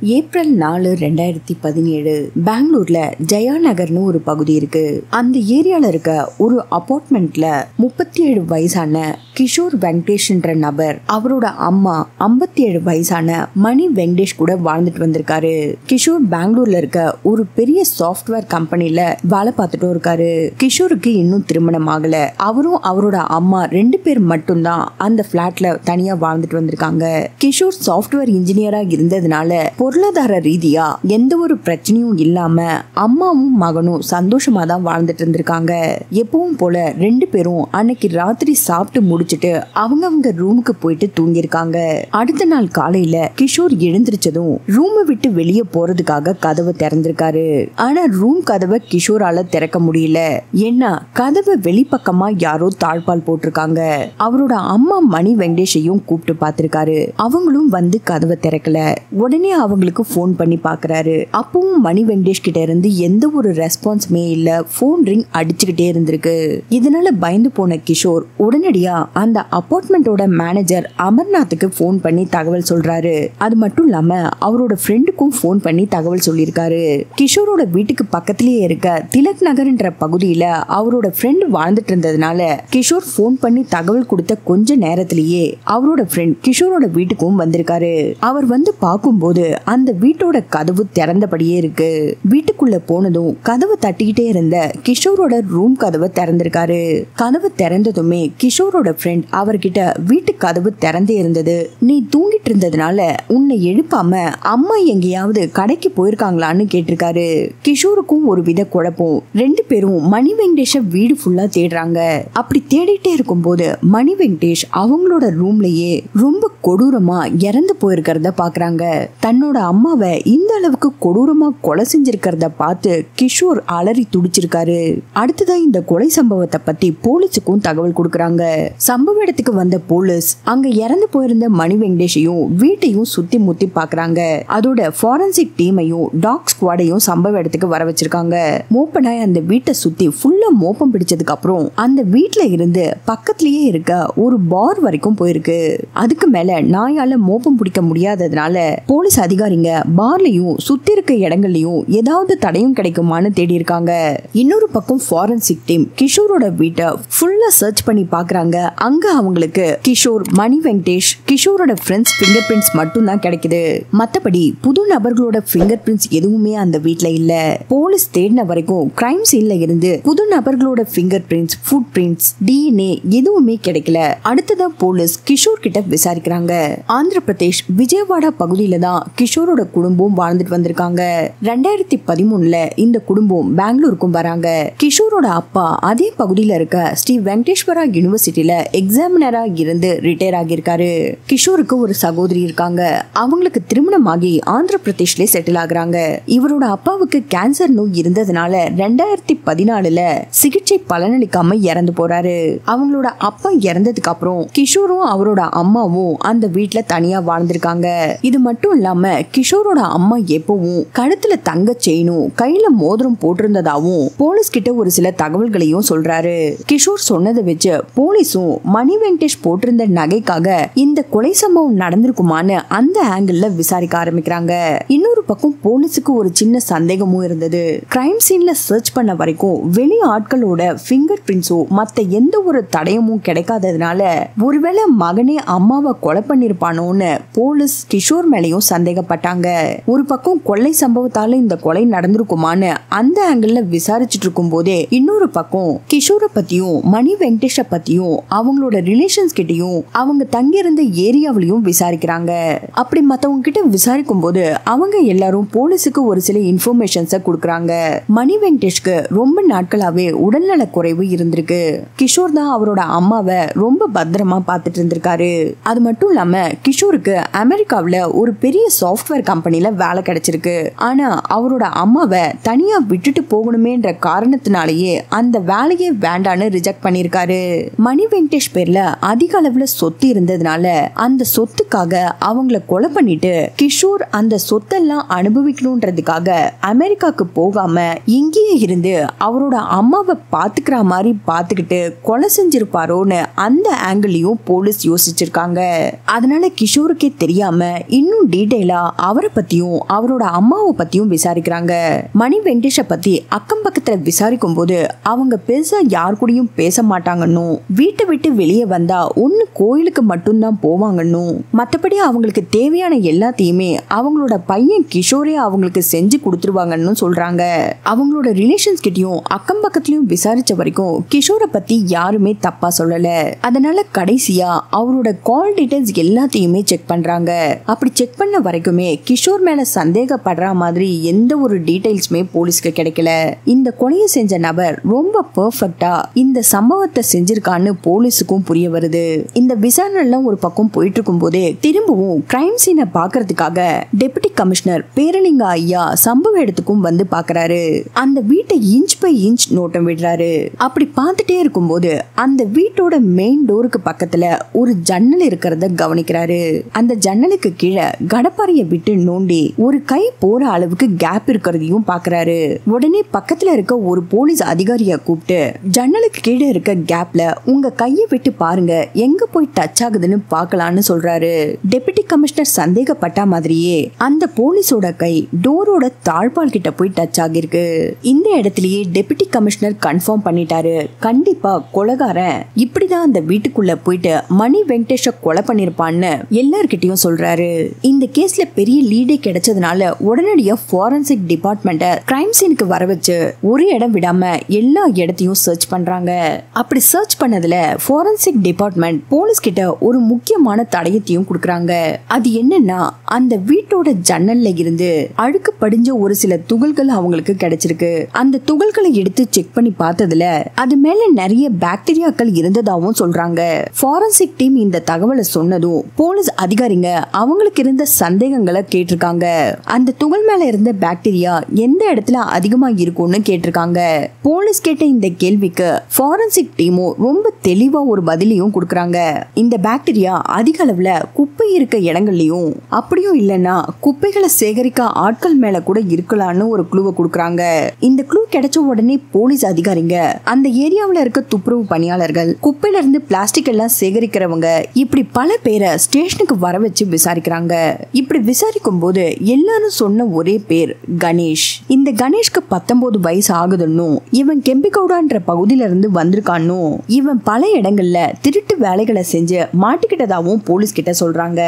April 4, 2017 பெங்களூர்ல ஜெயா நகர்னு ஒரு பகுதி இருக்கு. அந்த ஏரியால இருக்க ஒரு அபார்ட்மெண்ட்ல 37 வயசான கிஷோர் வெங்கடேஷ்ன்ற நபர் அவரோட அம்மா 57 வயசான மணி வெங்கடேஷ் கூட வாழ்ந்துட்டு வந்திருக்காரு. கிஷோர் பெங்களூர்ல இருக்க ஒரு பெரிய சாஃப்ட்வேர் கம்பெனில வேலை பார்த்துட்டும் இருக்காரு. கிஷோருக்கு இன்னும் திருமணம் ஆகல. அவரும் அவரோட அம்மா 2 பேர் மட்டும்தான் அந்த பிளாட்ல தனியா வாழ்ந்துட்டு வந்திருக்காங்க. கிஷோர் சாஃப்ட்வேர் இன்ஜினியரா இருந்ததுனால பொருளாதார ரீதியா எந்த ஒரு பிரச்சனையும் இல்லாம அம்மாவும் மகனும் சந்தோஷமா தான் வாழ்ந்துட்டு இருந்திருக்காங்க. எப்பவும் போல 2 பேரும் அன்னைக்கு ராத்திரி சாப்பிட்டு முடிச்சிட்டு அவங்க ரூமுக்கு போயிட்டு தூங்கிருக்காங்க. அடுத்த நாள் காலையில கிஷோர் எழுந்திருச்சதும் ரூமை விட்டு வெளியே போறதுக்காக கதவை திறந்திருக்காரு. ஆனா ரூம் கதவை கிஷோரால திறக்க முடியல. ஏன்னா கதவை வெளிப்பக்கமா யாரோ தாழ்பால் போட்டிருக்காங்க. அவரோட அம்மா மணி வெங்கடேஷையும் கூப்பிட்டு பார்த்திருக்காரு. அவங்களும் வந்து கதவை திறக்கல. உடனே அவங்களுக்கு போன் பண்ணி பாக்குறாரு. அப்பவும் மணி வெங்கடேஷ் கிட்ட இருந்து எந்த ஒரு ரெஸ்பான்ஸுமே இல்ல. போன் ரிங் அடிச்சுக்கிட்டே இருந்திருக்கு. இதனால பயந்து போன கிஷோர் உடனடியா அந்த அபார்ட்மெண்டோட மேனேஜர் அமர்நாத்துக்கு போன் பண்ணி தகவல் சொல்றாரு. அது மட்டும் இல்லாம அவரோட ஃப்ரெண்டுக்கும் போன் பண்ணி தகவல் சொல்லியிருக்காரு. கிஷோரோட வீட்டுக்கு பக்கத்திலேயே இருக்க திலக் நகர்ன்ற பகுதியில அவரோட ஃப்ரெண்ட் வாழ்ந்துட்டு இருந்ததுனால கிஷோர் போன் பண்ணி தகவல் கொடுத்த கொஞ்ச நேரத்திலேயே அவரோட ஃப்ரெண்ட் கிஷோரோட வீட்டுக்கும் வந்திருக்காரு. அவர் வந்து பார்க்கும்போது அந்த வீட்டோட கதவு திறந்தபடியே இருக்கு. வீட்டுக்குள்ள போனதும் கதவு தட்டிக்கிட்டே இருந்த கிஷோரோட ரூம் கதவை திறந்திருக்காரு. கதவு திறந்ததுமே கிஷோரோட ஃப்ரெண்ட் அவர்கிட்ட வீட்டு கதவு திறந்தே இருந்தது, நீ தூங்கிட்டு இருந்ததுனால உன்னை எழுப்பாம அம்மா எங்கேயாவது கடைக்கு போயிருக்காங்களான்னு கேட்டிருக்காரு. கிஷோருக்கும் ஒரு வித குழப்பம். 2 பேரும் மணி வெங்கடேஷ வீடு ஃபுல்லா தேடுறாங்க. அப்படி தேடிட்டே இருக்கும் போது மணி வெங்கடேஷ் அவங்களோட ரூம்லயே ரொம்ப கொடூரமா இறந்து போயிருக்கிறத பாக்குறாங்க. தன்னோட அம்மாவை இந்த அளவுக்கு கொடூரமா கொலை செஞ்சிருக்கிறத பார்த்து கிஷோர் அலறி துடிச்சிருக்காரு. அடுத்ததான் இந்த கொலை சம்பவத்தை பத்தி போலீஸுக்கும் தகவல் கொடுக்கறாங்க. சம்பவ இடத்துக்கு வந்த போலீஸ் அங்க இறந்து போயிருந்த மணி வெங்கடேஷையும் வீட்டையும் சுத்தி முத்தி பாக்குறாங்க. அதோட ஃபாரன்சிக் டீமையும் டாக் ஸ்குவாடையும் சம்பவ இடத்துக்கு வர வச்சிருக்காங்க. மோப்பனாய் அந்த வீட்டை சுத்தி ஃபுல்லா மோப்பம் பிடிச்சதுக்கு அப்புறம் அந்த வீட்டுல இருந்து பக்கத்திலேயே இருக்க ஒரு பார் வரைக்கும் போயிருக்கு. அதுக்கு மேல நாயால மோப்பம் பிடிக்க முடியாததுனால போலீஸ் அதிகாரிங்க பார்லயும் சுத்தி இருக்க இடங்கள்லயும் ஏதாவது தடயம் கிடைக்குமான்னு தேடி இருக்காங்க. இன்னொரு பக்கம் ஃபாரன்சிக் டீம் கிஷோரோட வீட்டை ஃபுல்லா சர்ச் பண்ணி பாக்குறாங்க. அங்க அவங்களுக்கு கிஷோர், மணி வெங்கடேஷ், கிஷோரோட ஃப்ரெண்ட்ஸ் ஃபிங்கர் பிரிண்ட்ஸ் மட்டும் தான் கிடைக்குது. மத்தபடி புது நபர்களோட ஃபிங்கர் பிரிண்ட்ஸ் எதுவுமே அந்த வீட்ல இல்ல. போலீஸ் தேடின வரைக்கும் கிரைம் சீன்ல இருந்து புது நபர்களோட fingerprints, footprints, DNA எதுவுமே கிடைக்கல. அடுத்ததான் போலீஸ் கிஷோர் கிட்ட விசாரிக்கிறாங்க. ஆந்திர பிரதேஷ் விஜயவாடா பகுதியில தான் கிஷோரோட குடும்பம் வாழ்ந்துட்டு வந்திருக்காங்க. 2013ல இந்த குடும்பம் பெங்களூருக்கும் வராங்க. கிஷோரோட அப்பா அதே பகுதியில இருக்க ஸ்ரீ வெங்கடேஸ்வரா யூனிவர்சிட்டியில எக்ஸாமினரா இருந்து ரிட்டையர் ஆகியிருக்காரு. கிஷோருக்கு ஒரு சகோதரி இருக்காங்க. அவங்களுக்கு திருமணம் ஆகி ஆந்திர பிரதேஷ்ல செட்டில் ஆகுறாங்க. இவரோட அப்பாவுக்கு கேன்சர் நோய் இருந்ததுனால 2014ல சிகிச்சை பலனளிக்காம இறந்து போறாரு. அவங்களோட அப்பா இறந்ததுக்கு அப்புறம் கிஷோரும் அவரோட அம்மாவும் அந்த வீட்டுல தனியா வாழ்ந்திருக்காங்க. இது மட்டும் இல்லாம கிஷோரோட அம்மா எப்பவும் கழுத்துல தங்க செயினும் கையில மோதிரம் போட்டிருந்ததாவும் போலீஸ் கிட்ட ஒரு சில தகவல்களையும் சொல்றாரு. கிஷோர் சொன்னதை வச்சு போலீஸும் மணி வெங்கடேஷ் போட்டிருந்த நகைக்காக இந்த கொலை சம்பவம் நடந்திருக்குமான்னு அந்த ஆங்கிள் விசாரிக்க ஆரம்பிக்கிறாங்க. இன்னொரு பக்கம் போலீஸுக்கு ஒரு சின்ன சந்தேகமும் இருந்தது. கிரைம் சீன்ல சர்ச் பண்ண வரைக்கும் வெளி ஆட்களோட ஃபிங்கர் பிரிண்ட்ஸோ மத்த எந்த ஒரு தடயமும் கிடைக்காததுனால ஒருவேளை மகனே அம்மாவை கொலை பண்ணிருப்பானோன்னு போலீஸ் கிஷோர் மேலையும் சந்தேகப்பட்டாங்க. ஒரு பக்கம் கொள்ளை சம்பவத்தால இந்த கொலை நடந்திருக்குமான்னு அந்த ஆங்கிள் விசாரிச்சுட்டு இருக்கும் போதே இன்னொரு பக்கம் கிஷோரை பத்தியும் மணி வெங்கடேஷ பத்தியும் அவங்களோட ரிலேஷன்ஸ் கிட்டையும் அவங்க தங்கியிருந்த ஏரியாவிலையும் விசாரிக்கிறாங்க. அப்படி மத்தவங்க கிட்ட விசாரிக்கும் போது அவங்க எல்லாரும் போலீஸுக்கு ஒரு சில இன்ஃபர்மேஷன்ஸை கொடுக்கறாங்க. மணி வெங்கடேஷ்க்கு ரொம்ப நாட்களாவே உடல்நல குறைவு இருந்திருக்கு. கிஷோர் தான் அவரோட அம்மாவை ரொம்ப பத்திரமா பார்த்துட்டு இருந்திருக்காரு. அது மட்டும் இல்லாம கிஷோருக்கு அமெரிக்காவில ஒரு பெரிய சாஃப்ட்வேர் கம்பெனில வேலை கிடைச்சிருக்கு. ஆனா அவரோட அம்மாவை தனியா விட்டுட்டு போகணுமேன்ற காரணத்தினாலேயே அந்த வேலையே வேண்டான்னு ரிஜெக்ட் பண்ணிருக்காரு. மணி வெங்கடேஷ் வெங்கடேஷ் பேர்ல அதிக அளவுல சொத்து இருந்ததுனால அந்த சொத்துக்காக அவங்கள கொலை பண்ணிட்டு கிஷோர் அந்த சொத்தெல்லாம் அனுபவிக்கணும்ன்றதுக்காக அமெரிக்காக்கு போகாம இங்கேயே இருந்து அவரோட அம்மாவை பாத்துக்கிற மாதிரி பாத்துக்கிட்டு கொலை செஞ்சிருப்பாரோன்னு அந்த ஆங்கிளையும் போலீஸ் யோசிச்சிருக்காங்க. அதனால கிஷோருக்கே தெரியாம இன்னும் டீடைலா அவரை பத்தியும் அவரோட அம்மாவை பத்தியும் விசாரிக்கிறாங்க. மணி வெங்கடேஷ பத்தி அக்கம் பக்கத்துல விசாரிக்கும் போது அவங்க பெருசா யார் கூடயும் பேச மாட்டாங்கன்னு, வீட்டை விட்டு வெளியே வந்தா ஒன்னு கோயிலுக்கு மட்டும்தான் போவாங்கன்னு, மத்தபடி அவங்களுக்கு தேவையான எல்லாத்தையுமே அவங்களோட பையன் கிஷோரே அவங்களுக்கு செஞ்சு கொடுத்துருவாங்கன்னு சொல்றாங்க. அவங்களோட ரிலேஷன்ஸ் கிட்டயும் அக்கம் பக்கத்துலயும் விசாரிச்ச வரைக்கும் கிஷோரை பத்தி யாருமே தப்பா சொல்லல. அதனால கடைசியா அவரோட கால் டீடைல்ஸ் எல்லாத்தையுமே செக் பண்றாங்க. அப்படி செக் பண்ண வரைக்குமே கிஷோர் மேல சந்தேகப்படுற மாதிரி எந்த ஒரு டீடைல்ஸ்மே போலீஸ்க்கு கிடைக்கல. இந்த கொலையை செஞ்ச நபர் ரொம்ப பெர்ஃபெக்ட்டா இந்த சம்பவத்தை செஞ்சிருக்கான்னு போலீஸுக்கும் புரிய வருது. இந்த விசாரணை எல்லாம் ஒரு பக்கம் போயிட்டு இருக்கும் போதே திரும்பவும் கிரைம் சீனை பாக்குறதுக்காக டெபுட்டி கமிஷனர் பேரலிங்க ஐயா சம்பவ இடத்துக்கும் வந்து பாக்குறாரு. அந்த வீட்டை இன்ச் பை இன்ச் நோட்டம் விடுறாரு. அப்படி பார்த்துட்டே இருக்கும் போது அந்த வீட்டோட மெயின் டோருக்கு பக்கத்துல ஒரு ஜன்னல் இருக்கிறத கவனிக்கிறாரு. அந்த ஜன்னலுக்கு கீழே கடப்பாறைய விட்டு நோண்டி ஒரு கை போற அளவுக்கு கேப் இருக்கிறதையும் பாக்குறாரு. உடனே பக்கத்துல இருக்க ஒரு போலீஸ் அதிகாரியை கூப்பிட்டு ஜன்னலுக்கு கீழே இருக்க கேப்ல உங்க கையை விட்டு பாருங்க, எங்க போய் டச் ஆகுதுன்னு பாக்கலான்னு சொல்றாரு. டெபுட்டி கமிஷனர் சந்தேகப்பட்ட மாதிரியே அந்த போலீஸோட கை டோரோட தாழ்பால் கிட்ட போய் டச் ஆகிருக்கு. இந்த இடத்துலயே டெபுட்டி கமிஷனர் கன்ஃபார்ம் பண்ணிட்டாரு, கண்டிப்பா கொலைகாரன் இப்படிதான் அந்த வீட்டுக்குள்ள போயிட்டு மணி வெங்கடேஷ கொலை பண்ணிருப்பான்னு எல்லார்கிட்டயும் சொல்றாரு. இந்த கேஸ்ல பெரிய லீடே கிடைச்சதுனால உடனடியா ஃபாரன்சிக் டிபார்ட்மெண்ட் கிரைம் சீனுக்கு வர வச்சு ஒரு இடம் விடாம எல்லா இடத்தையும் சர்ச் பண்றாங்க. அப்படி சர்ச் பண்ணதுல ஃபாரன்சிக் டிபார்ட்மெண்ட் போலீஸ் கிட்ட ஒரு முக்கியமான தடயத்தையும் கொடுக்கறாங்க. அது என்னன்னா அந்த வீட்டோட ஜன்னல்ல இருந்து அழுக்கு படிஞ்ச ஒரு சில துகள்கள் அவங்களுக்கு கிடைச்சிருக்கு. அந்த துகள்களை எடுத்து செக் பண்ணி பார்த்ததுல அது மேல நிறைய பாக்டீரியாக்கள் இருந்ததாவும் சொல்றாங்க. ஃபாரன்சிக் டீம் இந்த தகவலை சொன்னதும் போலீஸ் அதிகாரிங்க அவங்களுக்கு இருந்த சந்தேகங்களை கேட்டிருக்காங்க. அந்த துகள் மேல இருந்த பாக்டீரியா எந்த இடத்துல அதிகமா இருக்கும்னு கேட்டிருக்காங்க. போலீஸ் கேட்ட இந்த கேள்விக்கு ஃபாரன்சிக் டீமும் ரொம்ப தெளிவா ஒரு பதிலையும் கொடுக்கறாங்க. இந்த பாக்டீரியா அதிக அளவுல குப்பை இருக்க இடங்கள்லயும் அப்படியும் இல்லைன்னா குப்பைகளை சேகரிக்க ஆட்கள் மேல கூட இருக்கலாம்னு ஒரு க்ளூவை கொடுக்கறாங்க. இந்த க்ளூ கிடைச்ச உடனே போலீஸ் அதிகாரிங்க அந்த ஏரியாவில் இருக்க துப்புரவு பணியாளர்கள், குப்பையில இருந்து பிளாஸ்டிக் எல்லாம் சேகரிக்கிறவங்க, இப்படி பல பேரை ஸ்டேஷனுக்கு வர வச்சு விசாரிக்கிறாங்க. இப்படி விசாரிக்கும் போது எல்லாரும் சொன்ன ஒரே பேர் கணேஷ். இந்த கணேஷ்க்கு 19 வயசு ஆகுதுன்னும் இவன் கெம்பிகவுடான்ற பகுதியில இருந்து வந்திருக்கான்னும் இவன் பல இடங்கள்ல திருட்டு வேலைகளை செஞ்சு மாட்டிக்கிட்டதாவும் போலீஸ் கிட்ட சொல்றாங்க.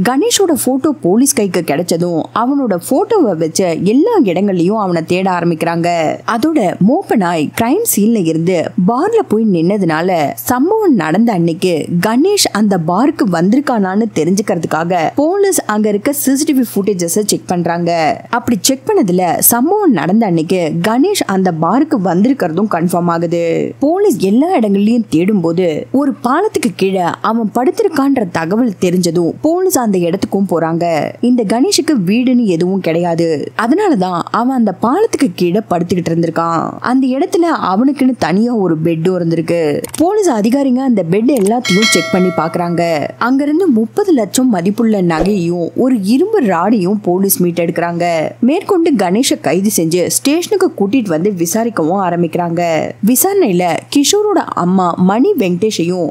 கணேஷோட போட்டோ போலீஸ் கைக்கு கிடைச்சதும் அவனோட போட்டோவை வச்சு எல்லா இடங்கள்லயும் அவனை தேட ஆரம்பிக்கிறாங்க. அதோட மோப்பனாய் கிரைம் சீன்ல இருந்து பார்ல போய் நின்னதுனால சம்பவம் நடந்த அன்னைக்கு கணேஷ் அந்த பாருக்கு வந்திருக்கானான்னு தெரிஞ்சுக்கிறதுக்காக போலீஸ் அங்க இருக்க சிசிடிவி ஃபுட்டேஜஸ் செக் பண்றாங்க. அப்படி செக் பண்ணதுல சம்பவம் நடந்த அன்னைக்கு கணேஷ் அந்த பாருக்கு வந்திருக்கிறதும் கன்ஃபார்ம் ஆகுது. போலீஸ் எல்லா இடங்கள்லயும் தேடும் போது ஒரு பாலத்துக்கு கீழே அவன் படுத்திருக்கான்ற தகவல் தெரிஞ்சதும் போலீஸ் அந்த இடத்துக்கும் போறாங்க. இந்த கணேஷுக்கு வீடுன்னு எதுவும் கிடையாது. அதனாலதான் அவன் அந்த பாலத்துக்கு கீழே படுத்துக்கிட்டு இருந்திருக்கான். அந்த இடத்துல அவனுக்குன்னு தனியா ஒரு பெட் இருந்திருக்கு. போலீஸ் அதிகாரிங்க அந்த பெட் எல்லாத்தையும் செக் பண்ணி பாக்குறாங்க. அங்கிருந்து 30 லட்சம் மதிப்புள்ள நகையும் ஒரு இரும்பு ராடையும் போலீஸ் மீட் எடுக்கிறாங்க. மேற்கொண்டு கணேஷ கைது செஞ்சு ஸ்டேஷனுக்கு கூட்டிட்டு வந்து விசாரிக்கவும் ஆரம்பிக்கிறாங்க. விசாரணையில கிஷோரோட அம்மா மணி வெங்கடேஷையும்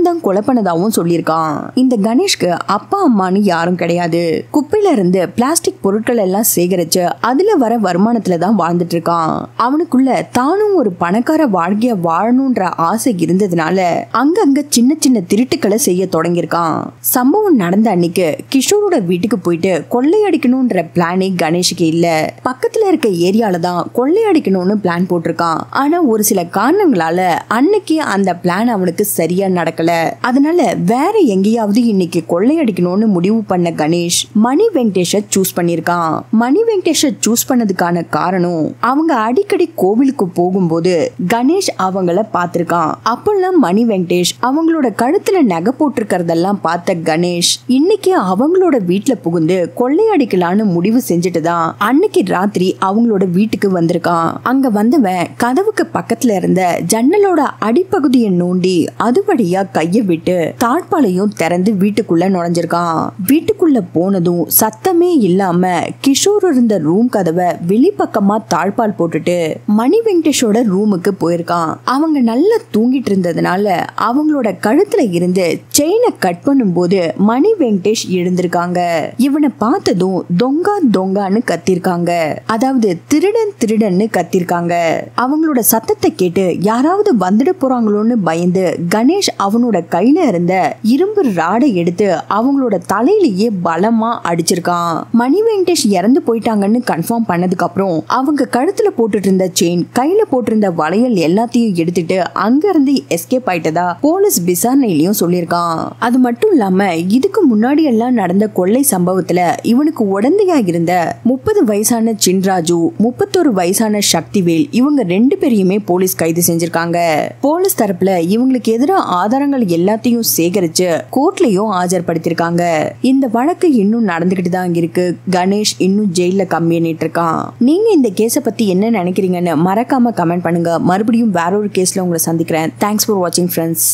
தான் கொலை பண்ணதாவும் சொல்லியிருக்கான். இந்த கணேஷ்க்கு அப்பா அம்மான்னு யாரும் கிடையாது. குப்பையில இருந்து பிளாஸ்டிக் பொருட்கள் எல்லாம் சேகரிச்சு அதுல வர வருமானத்துல தான் வாழ்ந்துட்டு இருக்கான். அவனுக்குள்ள தானும் ஒரு பணக்கார வாழ்க்கைய வாழணும்ன்ற ஆசை இருந்ததுனால அங்கங்க சின்ன சின்ன திருட்டுக்களை செய்ய தொடங்கியிருக்கான். சம்பவம் நடந்த அன்னைக்கு கிஷோரோட வீட்டுக்கு போயிட்டு கொள்ளையடிக்கணும்ன்ற பிளானே கணேஷுக்கு இல்ல. பக்கத்துல இருக்க ஏரியால தான் கொள்ளையடிக்கணும்னு பிளான் போட்டிருக்கான். ஆனா ஒரு சில காரணங்களால அன்னைக்கு அந்த பிளான் அவனுக்கு சரியா நடக்கல. அதனால வேற எங்கேயாவது இன்னைக்கு கொள்ளையடிக்கணும்னு முடிவு பண்ண கணேஷ் மணி வெங்கடேஷ சூஸ் பண்ணிருக்கான். மணி வெங்கடேஷ சூஸ் பண்ணதுக்கான காரணம் அவங்க அடிக்கடி கோவிலுக்கு போகும்போது கணேஷ் அவங்கள பார்த்திருக்கான். அப்பெல்லாம் மணி வெங்கடேஷ் அவங்களோட கழுத்துல நகை போட்டிருக்கிறதெல்லாம் பார்த்த கணேஷ் இன்னைக்கு அவங்களோட வீட்டுல புகுந்து கொள்ளையடிக்கலான்னு முடிவு செஞ்சுட்டு தான் அன்னைக்கு ராத்திரி அவங்களோட வீட்டுக்கு வந்திருக்கான். அங்க வந்தவன் கதவுக்கு பக்கத்துல இருந்த ஜன்னலோட அடிப்பகுதியை நோண்டி அது வழியா கைய விட்டு தாழ்பாலையும் திறந்து வீட்டுக்குள்ள நுழைஞ்சிருக்கான். வீட்டுக்குள்ள போனதும் சத்தமே இல்லாம கிஷோர் இருந்த ரூம் கதவை வெளிப்பக்கமா தாழ்பால் போட்டுட்டு மணி வெங்கடேஷோட ரூமுக்கு போயிருக்கான். அவங்க நல்லா தூங்கிட்டு இருந்ததுனால அவங்களோட கழுத்துல இருந்து செயினை கட் பண்ணும் போது மணி வெங்கடேஷ் எழுந்திருக்காங்க. இவனை பார்த்ததும் தொங்கா தொங்கான்னு கத்திருக்காங்க. அதாவது திருடன் திருடன்னு கத்திருக்காங்க. அவங்களோட சத்தத்தை கேட்டு யாராவது வந்துட போறாங்களோன்னு பயந்து கணேஷ் அவனோட கையில இருந்த இரும்பு ராடை எடுத்து அவங்களோட தலையிலேயே பலமா அடிச்சிருக்கான். மணி வெங்கடேஷ் இறந்து போயிட்டாங்கன்னு கன்ஃபார்ம் பண்ணதுக்கு அப்புறம் அவங்க கழுத்துல போட்டுட்டு இருந்த செயின், கையில போட்டிருந்த வளையல் எல்லாத்தையும் எடுத்துட்டு அங்க இருந்து எஸ்கேப் ஆயிட்டதா போலீஸ் விசாரணையிலயும் சொல்லியிருக்கான். அது மட்டும் இல்லாம இதுக்கு முன்னாடி எல்லாம் நடந்த கொள்ளை சம்பவத்துல இவனுக்கு உடந்தையா இருந்த 30 வயசான சின்ராஜு, 31 வயசான சக்திவேல், இவங்க 2 பேரையுமே போலீஸ் கைது செஞ்சிருக்காங்க. போலீஸ் தரப்புல இவங்களுக்கு எதிராக ஆதாரங்கள் எல்லாத்தையும் சேகரிச்சு கோர்ட்லயும் ஆஜர்படுத்திருக்காங்க. இந்த வழக்கு இன்னும் நடந்துகிட்டு தான் இருக்கு. கணேஷ் இன்னும் ஜெயில கம்மியானிட்டு இருக்கான். நீங்க இந்த கேஸ பத்தி என்ன நினைக்கிறீங்கன்னு மறக்காம கமெண்ட் பண்ணுங்க. மறுபடியும் வேற ஒரு கேஸ்ல உங்களை சந்திக்கிறேன். தேங்க்ஸ் ஃபார் வாட்சிங் ஃப்ரெண்ட்ஸ்.